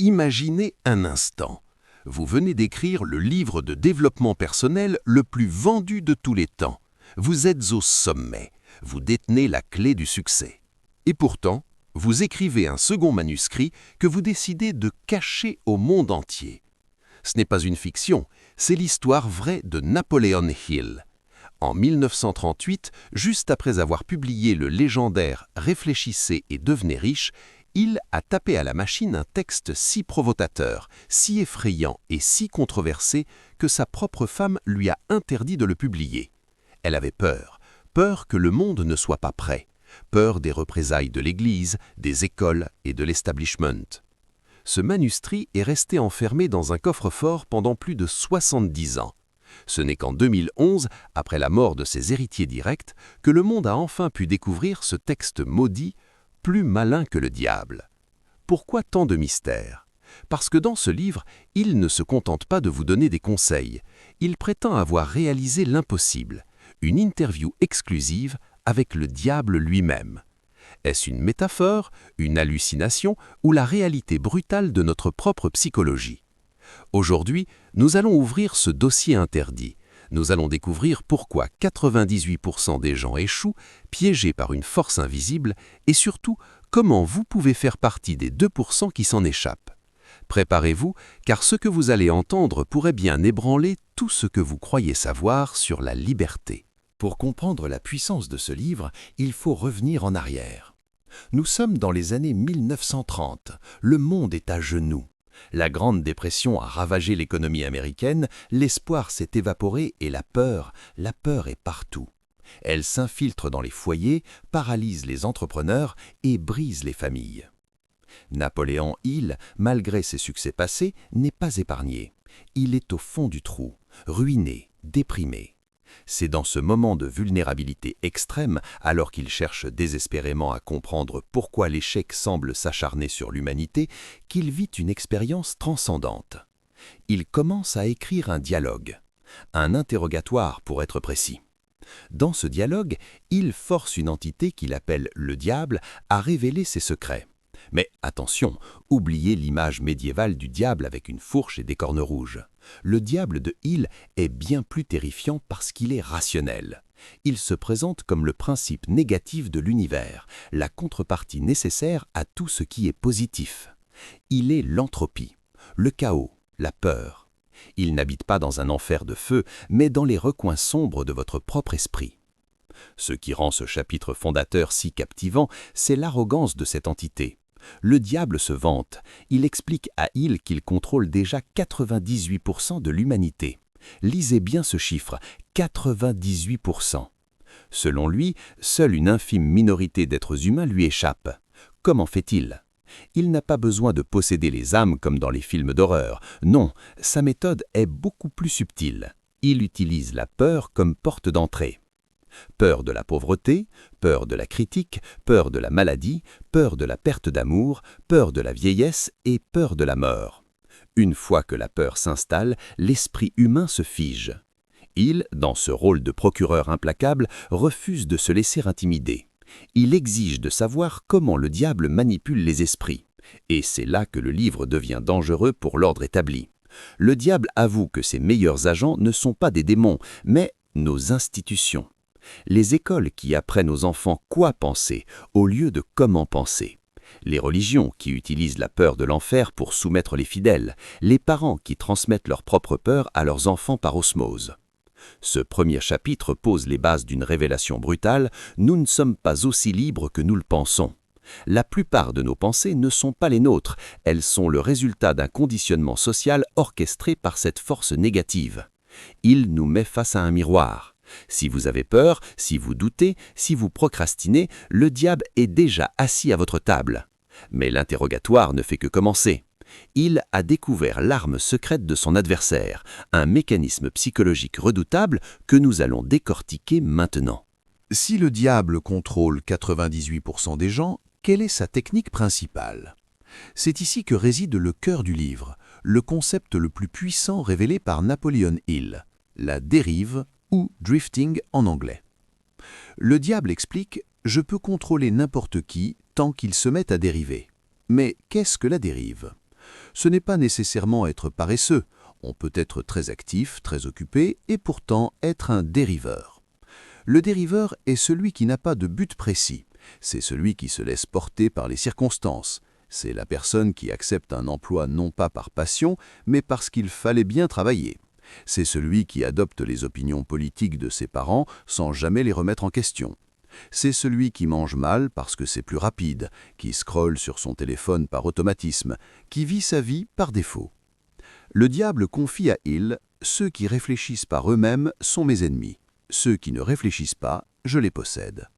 Imaginez un instant. Vous venez d'écrire le livre de développement personnel le plus vendu de tous les temps. Vous êtes au sommet. Vous détenez la clé du succès. Et pourtant, vous écrivez un second manuscrit que vous décidez de cacher au monde entier. Ce n'est pas une fiction, c'est l'histoire vraie de Napoleon Hill. En 1938, juste après avoir publié le légendaire « Réfléchissez et devenez riche », Hill a tapé à la machine un texte si provocateur, si effrayant et si controversé que sa propre femme lui a interdit de le publier. Elle avait peur que le monde ne soit pas prêt, peur des représailles de l'Église, des écoles et de l'establishment. Ce manuscrit est resté enfermé dans un coffre-fort pendant plus de 70 ans. Ce n'est qu'en 2011, après la mort de ses héritiers directs, que le monde a enfin pu découvrir ce texte maudit, plus malin que le diable. Pourquoi tant de mystère? Parce que dans ce livre, il ne se contente pas de vous donner des conseils. Il prétend avoir réalisé l'impossible, une interview exclusive avec le diable lui-même. Est-ce une métaphore, une hallucination ou la réalité brutale de notre propre psychologie? Aujourd'hui, nous allons ouvrir ce dossier interdit. Nous allons découvrir pourquoi 98% des gens échouent, piégés par une force invisible, et surtout, comment vous pouvez faire partie des 2% qui s'en échappent. Préparez-vous, car ce que vous allez entendre pourrait bien ébranler tout ce que vous croyez savoir sur la liberté. Pour comprendre la puissance de ce livre, il faut revenir en arrière. Nous sommes dans les années 1930. Le monde est à genoux. La Grande Dépression a ravagé l'économie américaine, l'espoir s'est évaporé et la peur est partout. Elle s'infiltre dans les foyers, paralyse les entrepreneurs et brise les familles. Napoleon Hill, malgré ses succès passés, n'est pas épargné. Il est au fond du trou, ruiné, déprimé. C'est dans ce moment de vulnérabilité extrême, alors qu'il cherche désespérément à comprendre pourquoi l'échec semble s'acharner sur l'humanité, qu'il vit une expérience transcendante. Il commence à écrire un dialogue, un interrogatoire pour être précis. Dans ce dialogue, il force une entité qu'il appelle le diable à révéler ses secrets. Mais attention, oubliez l'image médiévale du diable avec une fourche et des cornes rouges. Le diable de Hill est bien plus terrifiant parce qu'il est rationnel. Il se présente comme le principe négatif de l'univers, la contrepartie nécessaire à tout ce qui est positif. Il est l'entropie, le chaos, la peur. Il n'habite pas dans un enfer de feu, mais dans les recoins sombres de votre propre esprit. Ce qui rend ce chapitre fondateur si captivant, c'est l'arrogance de cette entité. Le diable se vante. Il explique à Hill qu'il contrôle déjà 98% de l'humanité. Lisez bien ce chiffre, 98%. Selon lui, seule une infime minorité d'êtres humains lui échappe. Comment fait-il? Il n'a pas besoin de posséder les âmes comme dans les films d'horreur. Non, sa méthode est beaucoup plus subtile. Il utilise la peur comme porte d'entrée. Peur de la pauvreté, peur de la critique, peur de la maladie, peur de la perte d'amour, peur de la vieillesse et peur de la mort. Une fois que la peur s'installe, l'esprit humain se fige. Il, dans ce rôle de procureur implacable, refuse de se laisser intimider. Il exige de savoir comment le diable manipule les esprits. Et c'est là que le livre devient dangereux pour l'ordre établi. Le diable avoue que ses meilleurs agents ne sont pas des démons, mais nos institutions. Les écoles qui apprennent aux enfants quoi penser au lieu de comment penser. Les religions qui utilisent la peur de l'enfer pour soumettre les fidèles. Les parents qui transmettent leur propre peur à leurs enfants par osmose. Ce premier chapitre pose les bases d'une révélation brutale. Nous ne sommes pas aussi libres que nous le pensons. La plupart de nos pensées ne sont pas les nôtres. Elles sont le résultat d'un conditionnement social orchestré par cette force négative. Il nous met face à un miroir. Si vous avez peur, si vous doutez, si vous procrastinez, le diable est déjà assis à votre table. Mais l'interrogatoire ne fait que commencer. Il a découvert l'arme secrète de son adversaire, un mécanisme psychologique redoutable que nous allons décortiquer maintenant. Si le diable contrôle 98% des gens, quelle est sa technique principale? C'est ici que réside le cœur du livre, le concept le plus puissant révélé par Napoleon Hill, la dérive ou drifting en anglais. Le diable explique « Je peux contrôler n'importe qui tant qu'il se met à dériver ». Mais qu'est-ce que la dérive? Ce n'est pas nécessairement être paresseux. On peut être très actif, très occupé et pourtant être un dériveur. Le dériveur est celui qui n'a pas de but précis. C'est celui qui se laisse porter par les circonstances. C'est la personne qui accepte un emploi non pas par passion, mais parce qu'il fallait bien travailler. C'est celui qui adopte les opinions politiques de ses parents sans jamais les remettre en question. C'est celui qui mange mal parce que c'est plus rapide, qui scrolle sur son téléphone par automatisme, qui vit sa vie par défaut. Le diable confie à Hill « Ceux qui réfléchissent par eux-mêmes sont mes ennemis. Ceux qui ne réfléchissent pas, je les possède. »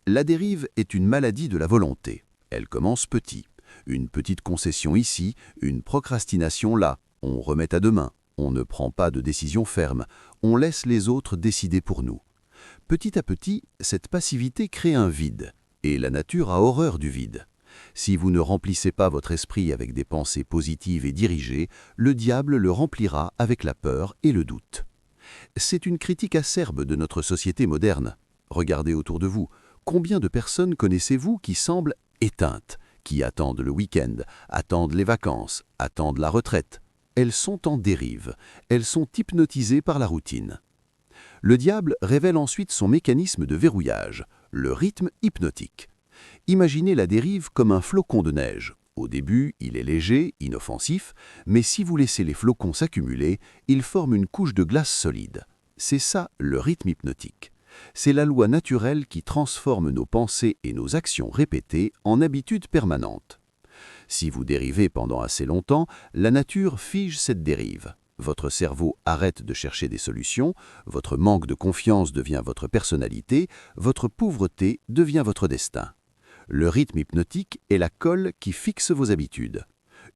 La dérive est une maladie de la volonté. Elle commence petit. Une petite concession ici, une procrastination là. On remet à demain. On ne prend pas de décision ferme. On laisse les autres décider pour nous. Petit à petit, cette passivité crée un vide. Et la nature a horreur du vide. Si vous ne remplissez pas votre esprit avec des pensées positives et dirigées, le diable le remplira avec la peur et le doute. C'est une critique acerbe de notre société moderne. Regardez autour de vous. Combien de personnes connaissez-vous qui semblent éteintes, qui attendent le week-end, attendent les vacances, attendent la retraite? Elles sont en dérive. Elles sont hypnotisées par la routine. Le diable révèle ensuite son mécanisme de verrouillage, le rythme hypnotique. Imaginez la dérive comme un flocon de neige. Au début, il est léger, inoffensif, mais si vous laissez les flocons s'accumuler, ils forment une couche de glace solide. C'est ça le rythme hypnotique. C'est la loi naturelle qui transforme nos pensées et nos actions répétées en habitudes permanentes. Si vous dérivez pendant assez longtemps, la nature fige cette dérive. Votre cerveau arrête de chercher des solutions, votre manque de confiance devient votre personnalité, votre pauvreté devient votre destin. Le rythme hypnotique est la colle qui fixe vos habitudes.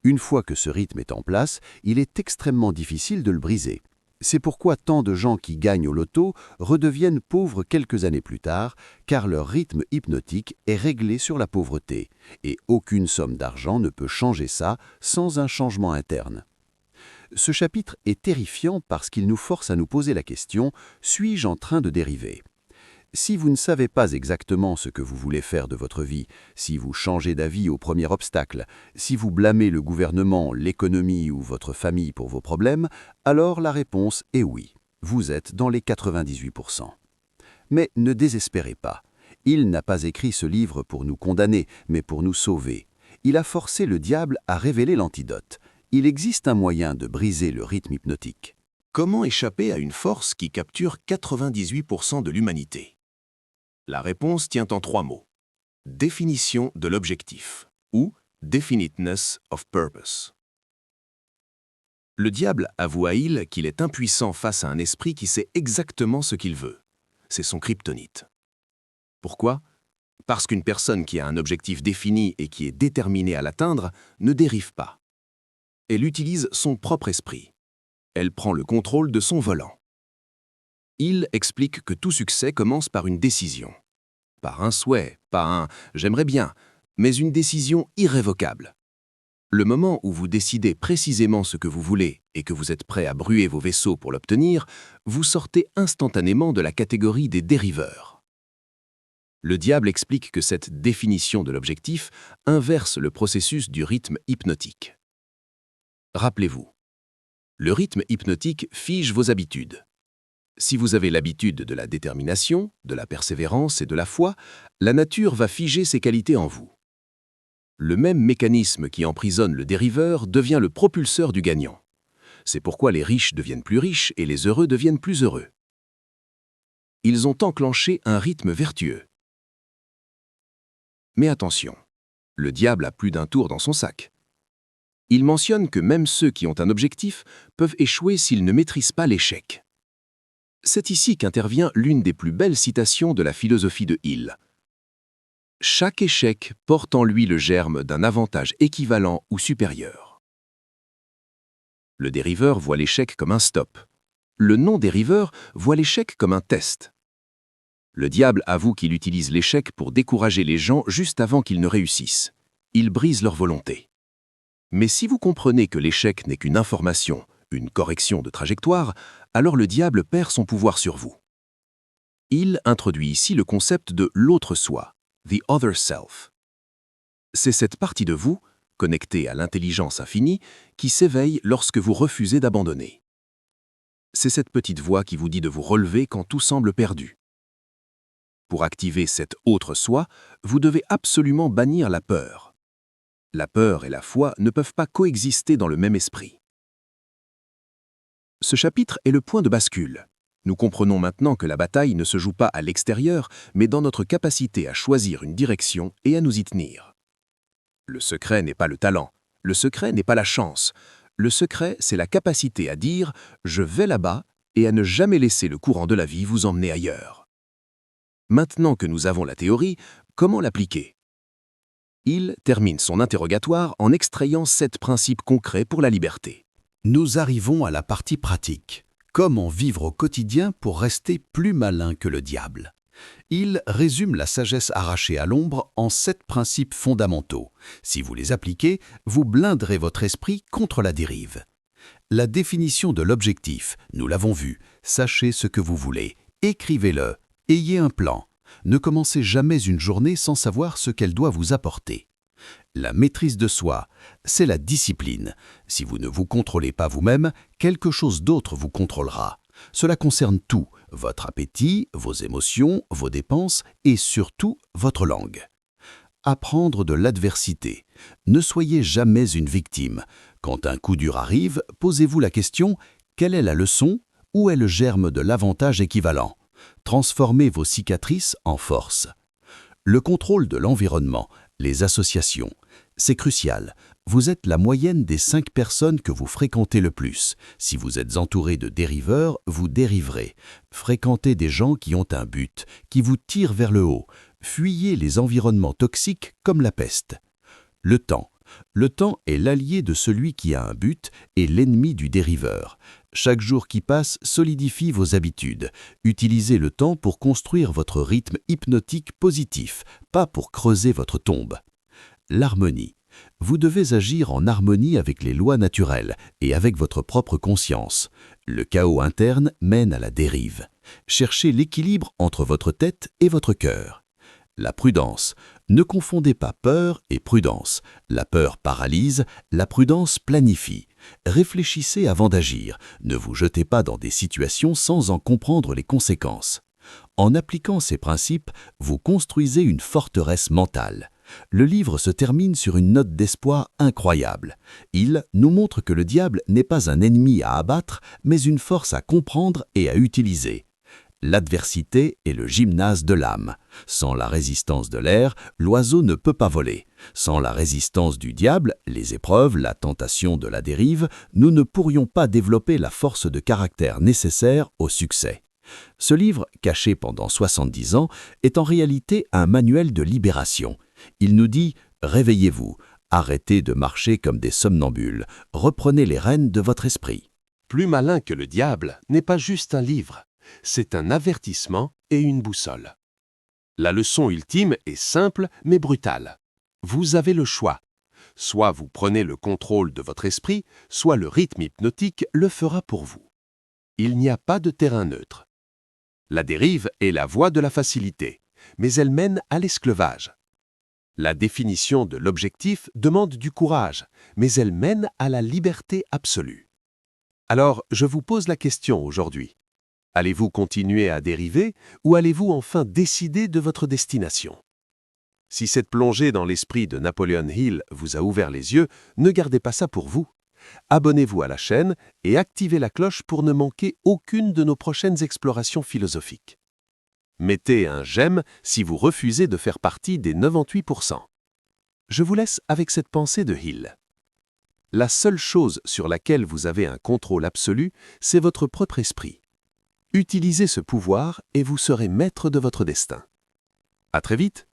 Une fois que ce rythme est en place, il est extrêmement difficile de le briser. C'est pourquoi tant de gens qui gagnent au loto redeviennent pauvres quelques années plus tard, car leur rythme hypnotique est réglé sur la pauvreté, et aucune somme d'argent ne peut changer ça sans un changement interne. Ce chapitre est terrifiant parce qu'il nous force à nous poser la question « Suis-je en train de dériver ?» Si vous ne savez pas exactement ce que vous voulez faire de votre vie, si vous changez d'avis au premier obstacle, si vous blâmez le gouvernement, l'économie ou votre famille pour vos problèmes, alors la réponse est oui. Vous êtes dans les 98%. Mais ne désespérez pas. Il n'a pas écrit ce livre pour nous condamner, mais pour nous sauver. Il a forcé le diable à révéler l'antidote. Il existe un moyen de briser le rythme hypnotique. Comment échapper à une force qui capture 98% de l'humanité? La réponse tient en 3 mots. Définition de l'objectif, ou definiteness of purpose. Le diable avoue à Hill qu'il est impuissant face à un esprit qui sait exactement ce qu'il veut. C'est son kryptonite. Pourquoi? Parce qu'une personne qui a un objectif défini et qui est déterminée à l'atteindre ne dérive pas. Elle utilise son propre esprit. Elle prend le contrôle de son volant. Hill explique que tout succès commence par une décision. Par un souhait, pas un « j'aimerais bien », mais une décision irrévocable. Le moment où vous décidez précisément ce que vous voulez et que vous êtes prêt à brûler vos vaisseaux pour l'obtenir, vous sortez instantanément de la catégorie des dériveurs. Le diable explique que cette définition de l'objectif inverse le processus du rythme hypnotique. Rappelez-vous, le rythme hypnotique fige vos habitudes. Si vous avez l'habitude de la détermination, de la persévérance et de la foi, la nature va figer ces qualités en vous. Le même mécanisme qui emprisonne le dériveur devient le propulseur du gagnant. C'est pourquoi les riches deviennent plus riches et les heureux deviennent plus heureux. Ils ont enclenché un rythme vertueux. Mais attention, le diable a plus d'un tour dans son sac. Il mentionne que même ceux qui ont un objectif peuvent échouer s'ils ne maîtrisent pas l'échec. C'est ici qu'intervient l'une des plus belles citations de la philosophie de Hill. Chaque échec porte en lui le germe d'un avantage équivalent ou supérieur. Le dériveur voit l'échec comme un stop. Le non-dériveur voit l'échec comme un test. Le diable avoue qu'il utilise l'échec pour décourager les gens juste avant qu'ils ne réussissent. Il brise leur volonté. Mais si vous comprenez que l'échec n'est qu'une information, une correction de trajectoire, alors le diable perd son pouvoir sur vous. Il introduit ici le concept de l'autre soi, the other self. C'est cette partie de vous, connecté à l'intelligence infinie, qui s'éveille lorsque vous refusez d'abandonner. C'est cette petite voix qui vous dit de vous relever quand tout semble perdu. Pour activer cette autre soi, vous devez absolument bannir la peur. La peur et la foi ne peuvent pas coexister dans le même esprit. Ce chapitre est le point de bascule. Nous comprenons maintenant que la bataille ne se joue pas à l'extérieur, mais dans notre capacité à choisir une direction et à nous y tenir. Le secret n'est pas le talent, le secret n'est pas la chance. Le secret, c'est la capacité à dire « je vais là-bas » et à ne jamais laisser le courant de la vie vous emmener ailleurs. Maintenant que nous avons la théorie, comment l'appliquer? Il termine son interrogatoire en extrayant 7 principes concrets pour la liberté. Nous arrivons à la partie pratique. Comment vivre au quotidien pour rester plus malin que le diable? Il résume la sagesse arrachée à l'ombre en 7 principes fondamentaux. Si vous les appliquez, vous blinderez votre esprit contre la dérive. La définition de l'objectif, nous l'avons vu. Sachez ce que vous voulez. Écrivez-le. Ayez un plan. Ne commencez jamais une journée sans savoir ce qu'elle doit vous apporter. La maîtrise de soi, c'est la discipline. Si vous ne vous contrôlez pas vous-même, quelque chose d'autre vous contrôlera. Cela concerne tout, votre appétit, vos émotions, vos dépenses et surtout votre langue. Apprendre de l'adversité. Ne soyez jamais une victime. Quand un coup dur arrive, posez-vous la question « Quelle est la leçon? Où est le germe de l'avantage équivalent ?» Transformez vos cicatrices en force. Le contrôle de l'environnement, les associations. C'est crucial. Vous êtes la moyenne des 5 personnes que vous fréquentez le plus. Si vous êtes entouré de dériveurs, vous dériverez. Fréquentez des gens qui ont un but, qui vous tirent vers le haut. Fuyez les environnements toxiques comme la peste. Le temps. Le temps est l'allié de celui qui a un but et l'ennemi du dériveur. Chaque jour qui passe solidifie vos habitudes. Utilisez le temps pour construire votre rythme hypnotique positif, pas pour creuser votre tombe. L'harmonie. Vous devez agir en harmonie avec les lois naturelles et avec votre propre conscience. Le chaos interne mène à la dérive. Cherchez l'équilibre entre votre tête et votre cœur. La prudence. Ne confondez pas peur et prudence. La peur paralyse, la prudence planifie. Réfléchissez avant d'agir. Ne vous jetez pas dans des situations sans en comprendre les conséquences. En appliquant ces principes, vous construisez une forteresse mentale. Le livre se termine sur une note d'espoir incroyable. Il nous montre que le diable n'est pas un ennemi à abattre, mais une force à comprendre et à utiliser. L'adversité est le gymnase de l'âme. Sans la résistance de l'air, l'oiseau ne peut pas voler. Sans la résistance du diable, les épreuves, la tentation de la dérive, nous ne pourrions pas développer la force de caractère nécessaire au succès. Ce livre, caché pendant 70 ans, est en réalité un manuel de libération. Il nous dit « Réveillez-vous, arrêtez de marcher comme des somnambules, reprenez les rênes de votre esprit. » Plus malin que le diable n'est pas juste un livre, c'est un avertissement et une boussole. La leçon ultime est simple mais brutale. Vous avez le choix. Soit vous prenez le contrôle de votre esprit, soit le rythme hypnotique le fera pour vous. Il n'y a pas de terrain neutre. La dérive est la voie de la facilité, mais elle mène à l'esclavage. La définition de l'objectif demande du courage, mais elle mène à la liberté absolue. Alors, je vous pose la question aujourd'hui. Allez-vous continuer à dériver ou allez-vous enfin décider de votre destination? Si cette plongée dans l'esprit de Napoleon Hill vous a ouvert les yeux, ne gardez pas ça pour vous. Abonnez-vous à la chaîne et activez la cloche pour ne manquer aucune de nos prochaines explorations philosophiques. Mettez un j'aime si vous refusez de faire partie des 98%. Je vous laisse avec cette pensée de Hill. La seule chose sur laquelle vous avez un contrôle absolu, c'est votre propre esprit. Utilisez ce pouvoir et vous serez maître de votre destin. À très vite!